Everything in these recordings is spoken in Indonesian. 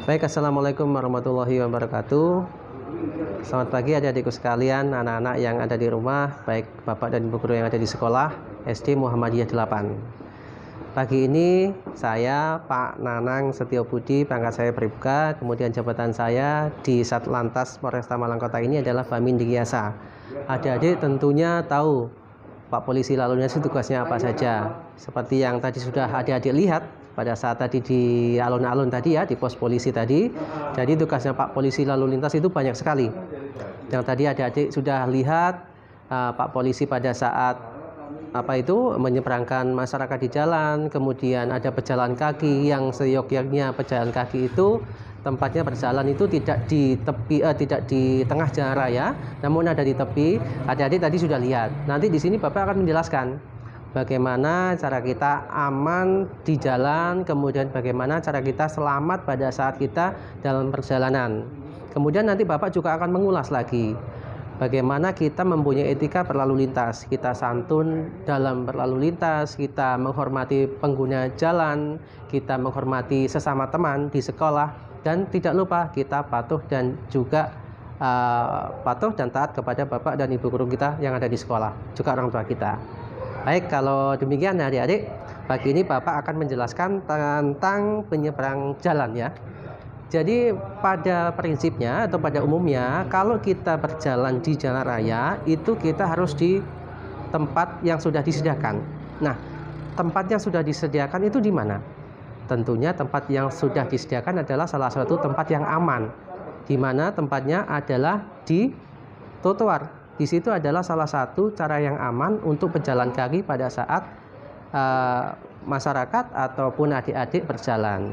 Baik, assalamualaikum warahmatullahi wabarakatuh. Selamat pagi adik-adikku sekalian, anak-anak yang ada di rumah, baik bapak dan ibu guru yang ada di sekolah SD Muhammadiyah 8. Pagi ini saya Pak Nanang Setiobudi, pangkat saya Bribka, kemudian jabatan saya di Satlantas Polresta Malang Kota ini adalah Bamin Dikiasa. Adik-adik tentunya tahu Pak Polisi lalu lintas tugasnya apa saja. Seperti yang tadi sudah adik-adik lihat pada saat tadi di alun-alun tadi ya, di pos polisi tadi. Jadi tugasnya Pak Polisi lalu lintas itu banyak sekali. Yang tadi adik-adik sudah lihat Pak Polisi pada saat menyeberangkan masyarakat di jalan, kemudian ada pejalan kaki yang seyogyanya pejalan kaki itu tempatnya berjalan itu tidak di tepi, tidak di tengah jalan raya, namun ada di tepi. Adik-adik tadi sudah lihat. Nanti di sini Bapak akan menjelaskan bagaimana cara kita aman di jalan, kemudian bagaimana cara kita selamat pada saat kita dalam perjalanan. Kemudian nanti Bapak juga akan mengulas lagi bagaimana kita mempunyai etika berlalu lintas. Kita santun dalam berlalu lintas, kita menghormati pengguna jalan, kita menghormati sesama teman di sekolah, dan tidak lupa kita patuh dan juga patuh dan taat kepada Bapak dan Ibu guru kita yang ada di sekolah, juga orang tua kita. Baik, kalau demikian adik-adik, pagi ini Bapak akan menjelaskan tentang penyeberang jalan ya. Jadi pada prinsipnya atau pada umumnya kalau kita berjalan di jalan raya itu kita harus di tempat yang sudah disediakan. Nah, tempat yang sudah disediakan itu di mana? Tentunya tempat yang sudah disediakan adalah salah satu tempat yang aman, di mana tempatnya adalah di trotoar. Di situ adalah salah satu cara yang aman untuk pejalan kaki pada saat masyarakat ataupun adik-adik berjalan.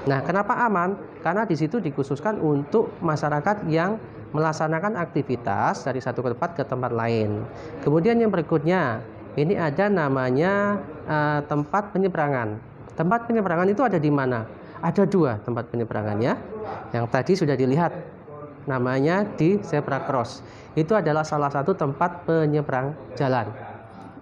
Nah, kenapa aman? Karena di situ dikhususkan untuk masyarakat yang melaksanakan aktivitas dari satu tempat ke tempat lain. Kemudian yang berikutnya, ini ada namanya tempat penyeberangan. Tempat penyeberangan itu ada di mana? Ada dua tempat penyeberangan ya. Yang tadi sudah dilihat, namanya di zebra cross. Itu adalah salah satu tempat penyeberang jalan.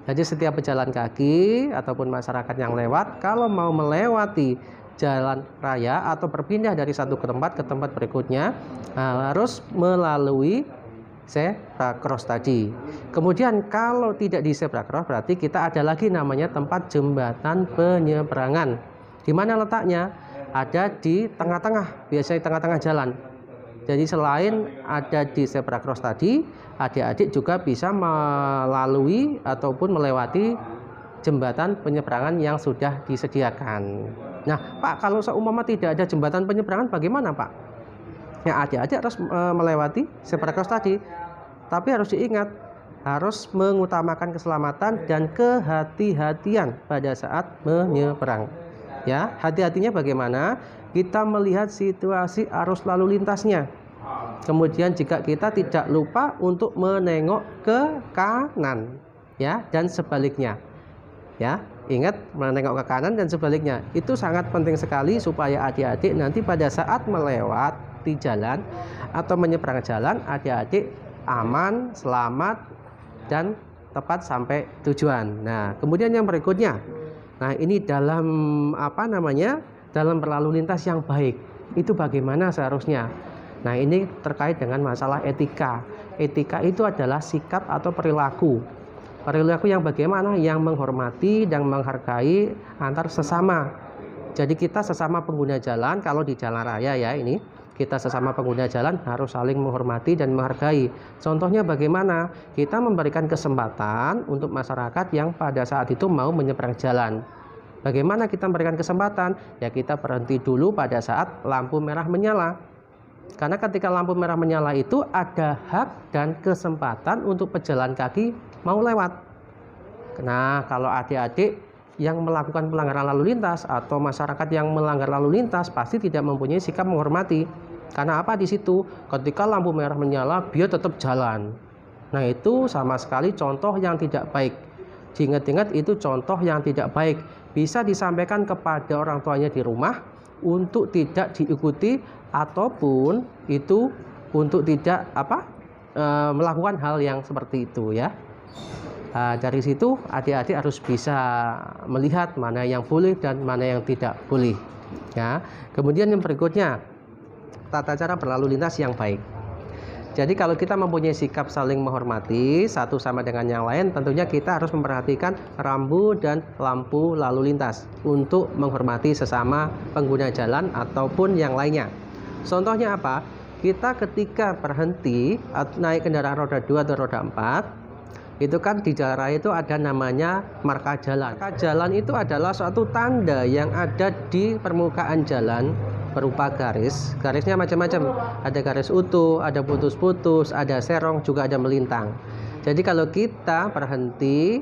Jadi setiap pejalan kaki ataupun masyarakat yang lewat, kalau mau melewati jalan raya atau berpindah dari satu ke tempat berikutnya, harus melalui zebra cross tadi. Kemudian kalau tidak di zebra cross, berarti kita ada lagi namanya tempat jembatan penyeberangan. Di mana letaknya? Ada di tengah-tengah, biasanya di tengah-tengah jalan. Jadi selain ada di zebra cross tadi, adik-adik juga bisa melalui ataupun melewati jembatan penyeberangan yang sudah disediakan. Nah, Pak, kalau seumpama tidak ada jembatan penyeberangan bagaimana, Pak? Ya, adik-adik harus melewati zebra cross tadi. Tapi harus diingat, harus mengutamakan keselamatan dan kehati-hatian pada saat menyeberang. Ya, hati-hatinya bagaimana? Kita melihat situasi arus lalu lintasnya. Kemudian jika kita tidak lupa untuk menengok ke kanan, ya, dan sebaliknya. Ya, ingat menengok ke kanan dan sebaliknya. Itu sangat penting sekali supaya adik-adik nanti pada saat melewati jalan atau menyeberang jalan, adik-adik aman, selamat, dan tepat sampai tujuan. Nah, kemudian yang berikutnya. Nah, ini dalam dalam berlalu lintas yang baik. Itu bagaimana seharusnya? Nah, ini terkait dengan masalah etika. Etika itu adalah sikap atau perilaku. Perilaku yang bagaimana? Yang menghormati dan menghargai antar sesama. Jadi kita sesama pengguna jalan, kalau di jalan raya ya ini, kita sesama pengguna jalan harus saling menghormati dan menghargai. Contohnya bagaimana? Kita memberikan kesempatan untuk masyarakat yang pada saat itu mau menyeberang jalan. Bagaimana kita memberikan kesempatan? Ya, kita berhenti dulu pada saat lampu merah menyala. Karena ketika lampu merah menyala itu ada hak dan kesempatan untuk pejalan kaki mau lewat. Nah, kalau adik-adik yang melakukan pelanggaran lalu lintas atau masyarakat yang melanggar lalu lintas pasti tidak mempunyai sikap menghormati. Karena apa di situ? Ketika lampu merah menyala, dia tetap jalan. Nah, itu sama sekali contoh yang tidak baik. Diingat-ingat, itu contoh yang tidak baik. Bisa disampaikan kepada orang tuanya di rumah untuk tidak diikuti ataupun itu untuk tidak melakukan hal yang seperti itu ya. Dari situ adik-adik harus bisa melihat mana yang boleh dan mana yang tidak boleh. Ya. Kemudian yang berikutnya, tata cara berlalu lintas yang baik. Jadi kalau kita mempunyai sikap saling menghormati satu sama dengan yang lain, tentunya kita harus memperhatikan rambu dan lampu lalu lintas untuk menghormati sesama pengguna jalan ataupun yang lainnya. Contohnya apa? Kita ketika berhenti naik kendaraan roda 2 atau roda 4, itu kan di jalan raya itu ada namanya marka jalan. Marka jalan itu adalah suatu tanda yang ada di permukaan jalan berupa garis. Garisnya macam-macam. Ada garis utuh, ada putus-putus, ada serong, juga ada melintang. Jadi kalau kita berhenti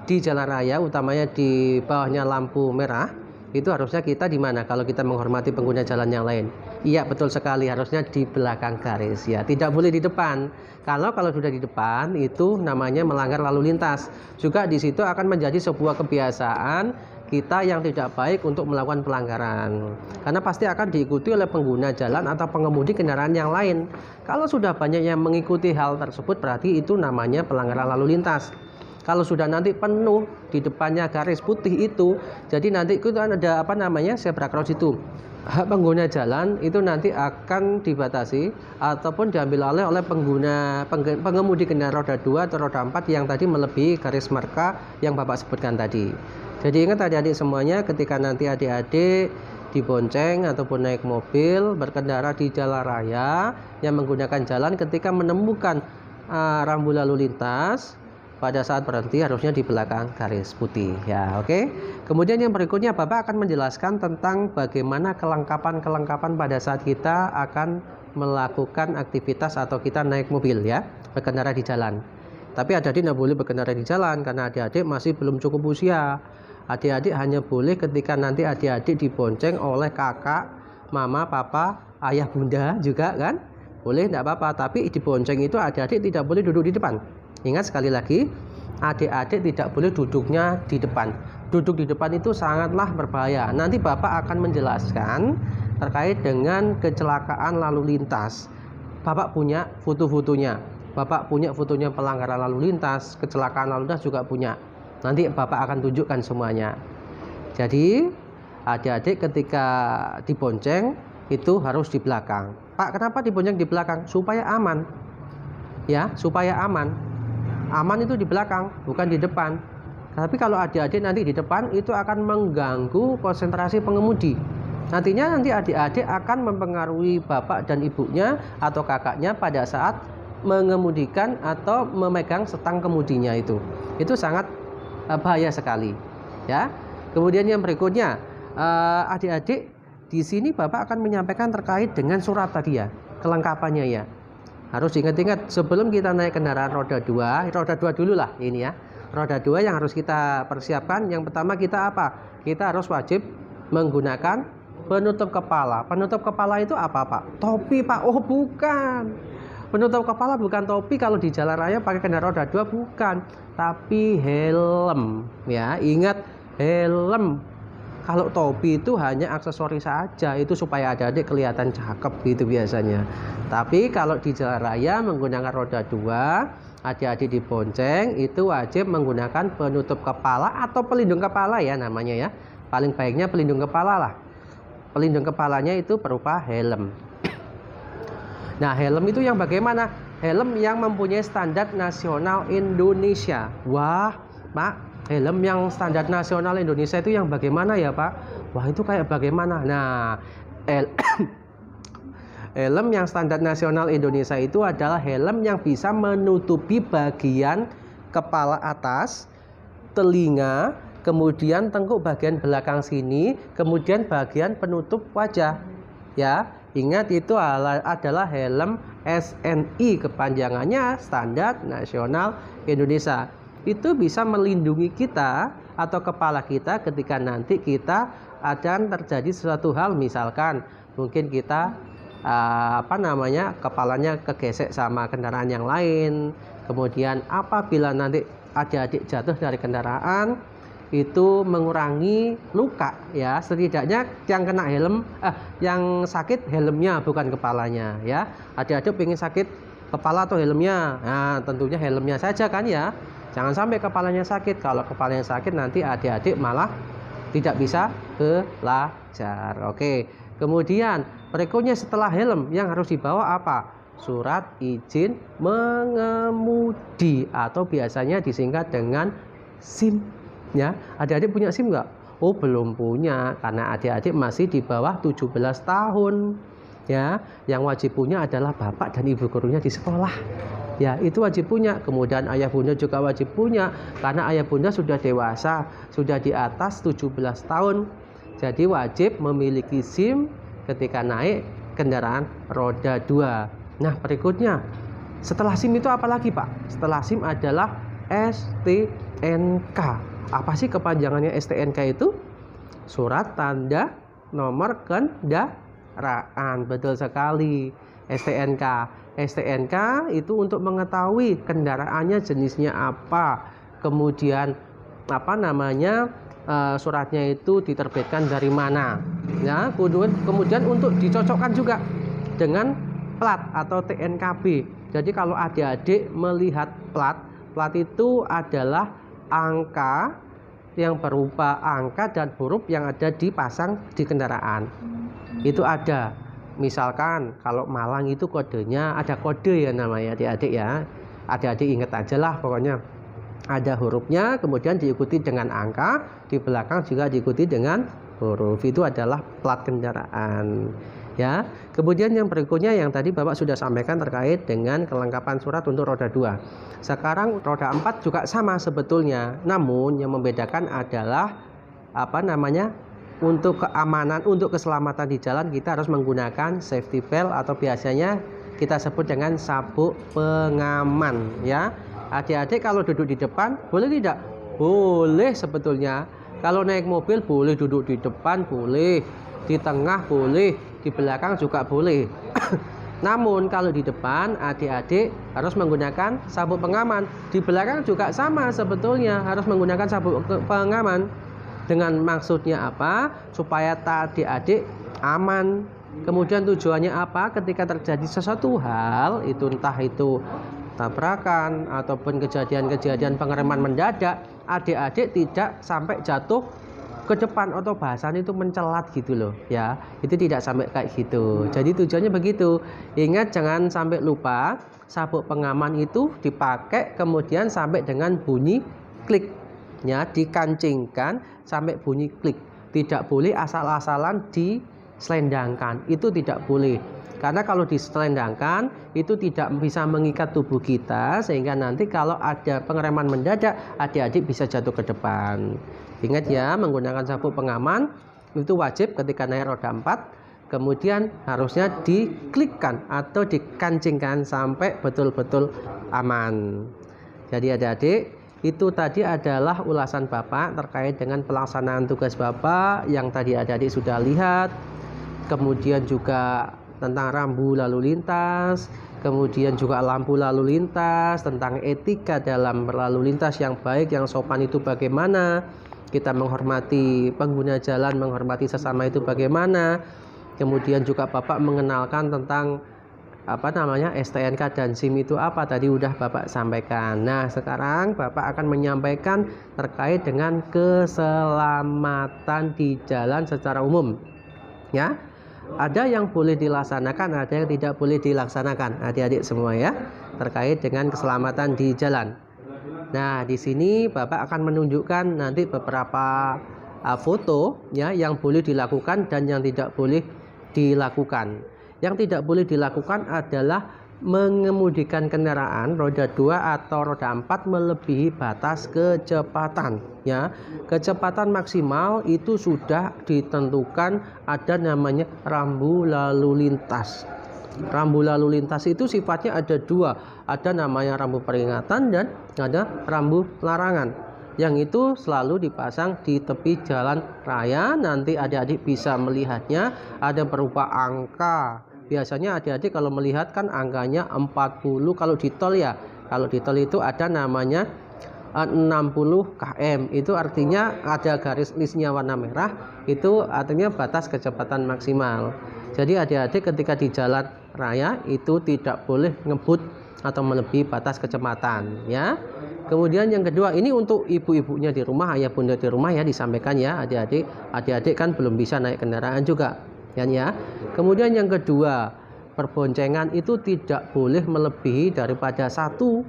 di jalan raya, utamanya di bawahnya lampu merah, itu harusnya kita di mana kalau kita menghormati pengguna jalan yang lain? Iya, betul sekali, harusnya di belakang garis ya. Tidak boleh di depan. Kalau sudah di depan itu namanya melanggar lalu lintas. Juga di situ akan menjadi sebuah kebiasaan kita yang tidak baik untuk melakukan pelanggaran, karena pasti akan diikuti oleh pengguna jalan atau pengemudi kendaraan yang lain. Kalau sudah banyak yang mengikuti hal tersebut, berarti itu namanya pelanggaran lalu lintas. Kalau sudah nanti penuh di depannya garis putih itu, jadi nanti itu ada zebra cross itu, hak pengguna jalan itu nanti akan dibatasi ataupun diambil alih oleh pengemudi kendaraan roda 2 atau roda 4 yang tadi melebihi garis marka yang Bapak sebutkan tadi. Jadi ingat adik-adik semuanya, ketika nanti adik-adik dibonceng ataupun naik mobil berkendara di jalan raya yang menggunakan jalan, ketika menemukan rambu lalu lintas, pada saat berhenti harusnya di belakang garis putih ya. Oke. Kemudian yang berikutnya Bapak akan menjelaskan tentang bagaimana kelengkapan pada saat kita akan melakukan aktivitas atau kita naik mobil ya, berkendara di jalan. Tapi adik-adik tidak boleh berkendara di jalan karena adik-adik masih belum cukup usia. Adik-adik hanya boleh ketika nanti adik-adik dibonceng oleh kakak, mama, papa, ayah, bunda juga kan? Boleh, tidak apa-apa. Tapi dibonceng itu adik-adik tidak boleh duduk di depan. Ingat sekali lagi, adik-adik tidak boleh duduknya di depan. Duduk di depan itu sangatlah berbahaya. Nanti Bapak akan menjelaskan terkait dengan kecelakaan lalu lintas. Bapak punya foto-fotonya. Bapak punya fotonya pelanggaran lalu lintas, kecelakaan lalu lintas juga punya. Nanti Bapak akan tunjukkan semuanya. Jadi adik-adik ketika dibonceng itu harus di belakang. Pak, kenapa dibonceng di belakang? Supaya aman. Ya, supaya aman. Aman itu di belakang, bukan di depan. Tapi kalau adik-adik nanti di depan itu akan mengganggu konsentrasi pengemudi. Nantinya adik-adik akan mempengaruhi bapak dan ibunya atau kakaknya pada saat mengemudikan atau memegang setang kemudinya itu. Itu sangat bahaya sekali ya. Kemudian yang berikutnya, adik-adik di sini Bapak akan menyampaikan terkait dengan surat tadi ya, kelengkapannya ya. Harus diingat-ingat sebelum kita naik kendaraan roda 2 dulu lah ini ya. Roda 2 yang harus kita persiapkan, yang pertama kita apa? Kita harus wajib menggunakan penutup kepala. Penutup kepala itu apa Pak? Topi Pak? Oh bukan. Penutup kepala bukan topi kalau di jalan raya pakai kendaraan roda 2, bukan. Tapi helm ya. Ingat, helm. Kalau topi itu hanya aksesoris saja, itu supaya adik-adik kelihatan cakep gitu biasanya. Tapi kalau di jalan raya menggunakan roda 2, adik-adik dibonceng itu wajib menggunakan penutup kepala atau pelindung kepala ya namanya ya. Paling baiknya pelindung kepala lah. Pelindung kepalanya itu berupa helm. Nah, helm itu yang bagaimana? Helm yang mempunyai standar nasional Indonesia. Wah, Pak, helm yang standar nasional Indonesia itu yang bagaimana ya Pak? Wah, itu kayak bagaimana? Nah, helm yang standar nasional Indonesia itu adalah helm yang bisa menutupi bagian kepala atas, telinga, kemudian tengkuk bagian belakang sini, kemudian bagian penutup wajah. Ya, ingat itu adalah helm SNI, kepanjangannya Standar Nasional Indonesia. Itu bisa melindungi kita atau kepala kita ketika nanti kita akan terjadi sesuatu hal, misalkan mungkin kita kepalanya kegesek sama kendaraan yang lain. Kemudian apabila nanti adik-adik jatuh dari kendaraan, itu mengurangi luka ya. Setidaknya yang kena helm yang sakit helmnya bukan kepalanya ya. Adik-adik pengen sakit kepala atau helmnya, nah tentunya helmnya saja kan ya. Jangan sampai kepalanya sakit. Kalau kepalanya sakit nanti adik-adik malah tidak bisa belajar. Oke. Kemudian berikutnya setelah helm yang harus dibawa apa? Surat izin mengemudi atau biasanya disingkat dengan SIM. Ya, adik-adik punya SIM nggak? Oh, belum punya karena adik-adik masih di bawah 17 tahun. Ya, yang wajib punya adalah bapak dan ibu gurunya di sekolah. Ya, itu wajib punya. Kemudian ayah bunda juga wajib punya karena ayah bunda sudah dewasa, sudah di atas 17 tahun. Jadi wajib memiliki SIM ketika naik kendaraan roda 2. Nah, berikutnya setelah SIM itu apa lagi, Pak? Setelah SIM adalah STNK. Apa sih kepanjangannya STNK itu? Surat tanda nomor kendaraan. Betul sekali. STNK. STNK itu untuk mengetahui kendaraannya jenisnya apa. Kemudian suratnya itu diterbitkan dari mana. Ya, kemudian untuk dicocokkan juga dengan plat atau TNKB. Jadi kalau adik-adik melihat plat itu adalah angka yang berupa angka dan huruf yang ada dipasang di kendaraan. Itu ada. Misalkan kalau Malang itu kodenya ada kode ya namanya adik-adik ya. Adik-adik ingat aja lah pokoknya. Ada hurufnya, kemudian diikuti dengan angka, di belakang juga diikuti dengan huruf. Itu adalah plat kendaraan. Ya. Kemudian yang berikutnya yang tadi Bapak sudah sampaikan terkait dengan kelengkapan surat untuk roda 2. Sekarang roda 4 juga sama sebetulnya. Namun yang membedakan adalah untuk keamanan, untuk keselamatan di jalan kita harus menggunakan safety belt atau biasanya kita sebut dengan sabuk pengaman ya. Adik-adik kalau duduk di depan boleh tidak? Boleh sebetulnya. Kalau naik mobil boleh duduk di depan, boleh. Di tengah boleh, di belakang juga boleh. Namun kalau di depan adik-adik harus menggunakan sabuk pengaman. Di belakang juga sama sebetulnya, harus menggunakan sabuk pengaman. Dengan maksudnya apa? Supaya adik-adik aman. Kemudian tujuannya apa? Ketika terjadi sesuatu hal, entah itu tabrakan ataupun kejadian-kejadian pengereman mendadak, adik-adik tidak sampai jatuh ke depan atau bahasan itu mencelat gitu loh ya. Itu tidak sampai kayak gitu. Jadi tujuannya begitu. Ingat jangan sampai lupa sabuk pengaman itu dipakai kemudian sampai dengan bunyi klik ya, dikancingkan sampai bunyi klik. Tidak boleh asal-asalan diselendangkan. Itu tidak boleh. Karena kalau diselendangkan itu tidak bisa mengikat tubuh kita sehingga nanti kalau ada pengereman mendadak adik-adik bisa jatuh ke depan. Ingat ya, menggunakan sabuk pengaman itu wajib ketika naik roda 4. Kemudian harusnya diklikkan atau dikancingkan sampai betul-betul aman. Jadi adik-adik, itu tadi adalah ulasan Bapak terkait dengan pelaksanaan tugas Bapak yang tadi adik-adik sudah lihat. Kemudian juga tentang rambu lalu lintas, kemudian juga lampu lalu lintas, tentang etika dalam berlalu lintas yang baik, yang sopan itu bagaimana, kita menghormati pengguna jalan, menghormati sesama itu bagaimana. Kemudian juga Bapak mengenalkan tentang STNK dan SIM itu apa, tadi udah Bapak sampaikan. Nah, sekarang Bapak akan menyampaikan terkait dengan keselamatan di jalan secara umum. Ya. Ada yang boleh dilaksanakan, ada yang tidak boleh dilaksanakan, adik-adik semua ya, terkait dengan keselamatan di jalan. Nah, di sini Bapak akan menunjukkan nanti beberapa foto ya yang boleh dilakukan dan yang tidak boleh dilakukan. Yang tidak boleh dilakukan adalah mengemudikan kendaraan roda 2 atau roda 4 melebihi batas kecepatan ya. Kecepatan maksimal itu sudah ditentukan, ada namanya rambu lalu lintas. Rambu lalu lintas itu sifatnya ada dua, ada namanya rambu peringatan dan ada rambu larangan. Yang itu selalu dipasang di tepi jalan raya. Nanti adik-adik bisa melihatnya, ada berupa angka. Biasanya adik-adik kalau melihat kan angkanya 40 kalau di tol ya. Kalau di tol itu ada namanya 60 km. Itu artinya ada garis listnya warna merah, itu artinya batas kecepatan maksimal. Jadi adik-adik ketika di jalan raya itu tidak boleh ngebut atau melebihi batas kecepatan ya. Kemudian yang kedua, ini untuk ibu-ibunya di rumah, ayah bunda di rumah ya, disampaikan ya, adik-adik kan belum bisa naik kendaraan juga kan ya. Kemudian yang kedua, perboncengan itu tidak boleh melebihi daripada satu.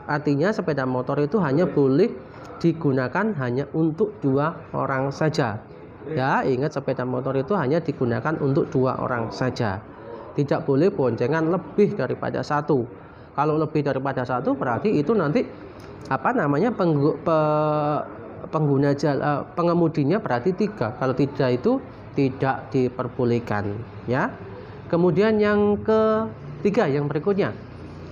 Artinya sepeda motor itu hanya boleh digunakan hanya untuk 2 orang saja. Ya, ingat sepeda motor itu hanya digunakan untuk 2 orang saja. Tidak boleh boncengan lebih daripada satu. Kalau lebih daripada satu berarti itu nanti pengemudinya berarti 3. Kalau tidak itu tidak diperbolehkan ya. Kemudian yang ketiga, yang berikutnya,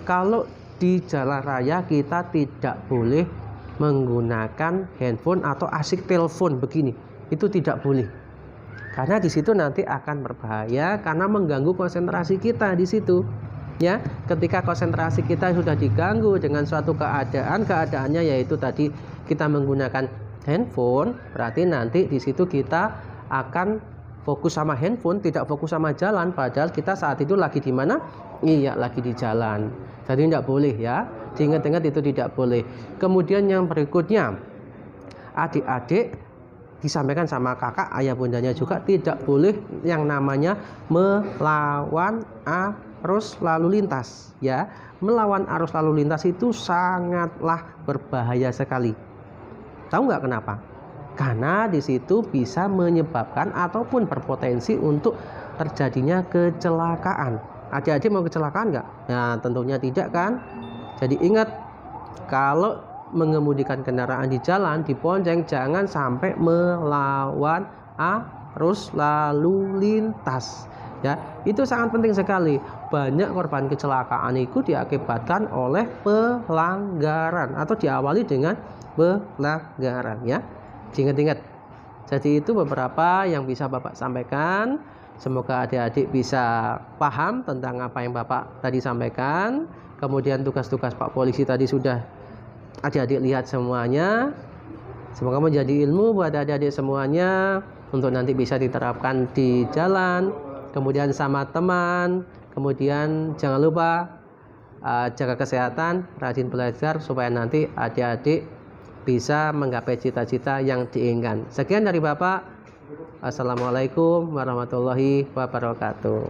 kalau di jalan raya kita tidak boleh menggunakan handphone atau asik telepon begini, itu tidak boleh. Karena di situ nanti akan berbahaya karena mengganggu konsentrasi kita di situ. Ya, ketika konsentrasi kita sudah diganggu dengan suatu keadaannya yaitu tadi kita menggunakan handphone, berarti nanti di situ kita akan fokus sama handphone, tidak fokus sama jalan, padahal kita saat itu lagi di mana? Iya, lagi di jalan. Jadi tidak boleh ya, diingat-ingat itu tidak boleh. Kemudian yang berikutnya, adik-adik disampaikan sama kakak, ayah bundanya juga tidak boleh yang namanya melawan arus lalu lintas ya. Melawan arus lalu lintas itu sangatlah berbahaya sekali. Tahu nggak kenapa? Karena di situ bisa menyebabkan ataupun berpotensi untuk terjadinya kecelakaan. Adik-adik mau kecelakaan nggak? Nah, tentunya tidak kan? Jadi ingat, kalau mengemudikan kendaraan di jalan, dibonceng, jangan sampai melawan arus lalu lintas. Ya, itu sangat penting sekali. Banyak korban kecelakaan itu diakibatkan oleh pelanggaran atau diawali dengan pelanggaran ya. Ingat-ingat. Jadi itu beberapa yang bisa Bapak sampaikan. Semoga adik-adik bisa paham tentang apa yang Bapak tadi sampaikan. Kemudian tugas-tugas Pak Polisi tadi sudah adik-adik lihat semuanya. Semoga menjadi ilmu buat adik-adik semuanya untuk nanti bisa diterapkan di jalan, kemudian sama teman. Kemudian jangan lupa jaga kesehatan, rajin belajar supaya nanti adik-adik bisa menggapai cita-cita yang diinginkan. Sekian dari Bapak. Assalamualaikum warahmatullahi wabarakatuh.